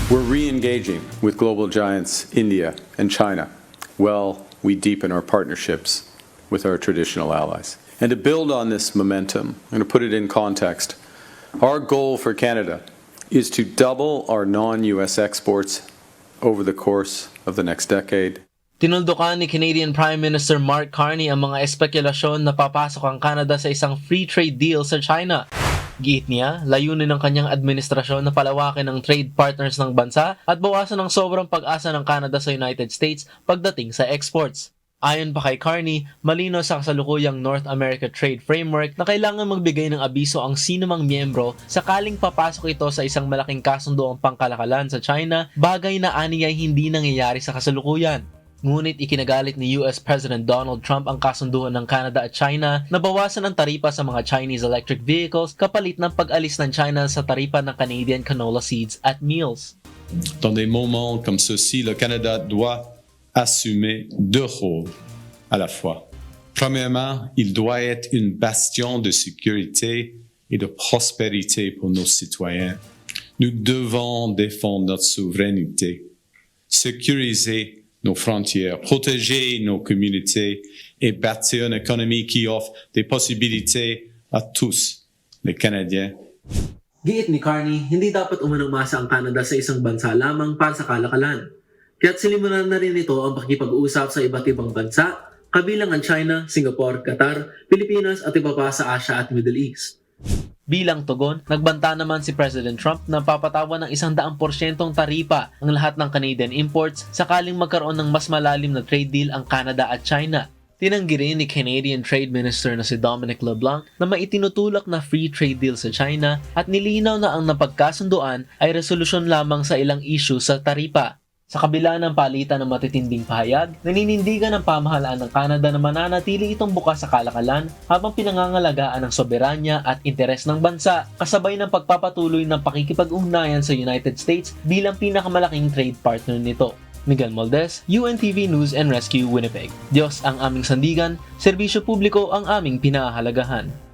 We're re-engaging with global giants India and China while we deepen our partnerships with our traditional allies. And to build on this momentum, I'm going to put it in context. Our goal for Canada is to double our non-US exports over the course of the next decade. Tinuldukan ni Canadian Prime Minister Mark Carney ang mga espekulasyon na papasok ang Canada sa isang free trade deal sa China. Giit niya, layunin ng kanyang administrasyon na palawakin ang trade partners ng bansa at bawasan ang sobrang pag-asa ng Canada sa United States pagdating sa exports. Ayon pa kay Carney, malino sa kasalukuyang North America Trade Framework na kailangan magbigay ng abiso ang sinumang miyembro sakaling papasok ito sa isang malaking kasunduang pangkalakalan sa China, bagay na aniyay hindi nangyayari sa kasalukuyan. Ngunit ikinagalit ni US President Donald Trump ang kasunduan ng Canada at China na bawasan ang taripa sa mga Chinese electric vehicles kapalit ng pag-alis ng China sa taripa ng Canadian canola seeds at meals. Dans des moments comme ceux-ci, le Canada doit assumer deux rôles à la fois. Premièrement, il doit être une bastion de sécurité et de prospérité pour nos citoyens. Nous devons défendre notre souveraineté, sécuriser nos frontières, protéger nos communautés et bâtir une économie qui offre des possibilités à tous les Canadiens. Giit ni Carney, hindi dapat umasa ang Canada sa isang bansa lamang para sa kalakalan. Kaya't sinimulan na rin ito ang pakikipag-usap sa iba't ibang bansa, kabilang ang China, Singapore, Qatar, Pilipinas at iba pa sa Asia at Middle East. Bilang tugon, nagbanta naman si President Trump na papatawan ng 100% taripa ang lahat ng Canadian imports sakaling magkaroon ng mas malalim na trade deal ang Canada at China. Tinanggi rin ni Canadian Trade Minister na si Dominic LeBlanc na maitinutulak na free trade deal sa China at nilinaw na ang napagkasunduan ay resolusyon lamang sa ilang issue sa taripa. Sa kabila ng palitan ng matitinding pahayag, naninindigan ng pamahalaan ng Canada na mananatili itong bukas sa kalakalan habang pinangangalagaan ang soberanya at interes ng bansa kasabay ng pagpapatuloy ng pakikipag-ugnayan sa United States bilang pinakamalaking trade partner nito. Miguel Moldez, UNTV News and Rescue, Winnipeg. Diyos ang aming sandigan, serbisyo publiko ang aming pinahahalagahan.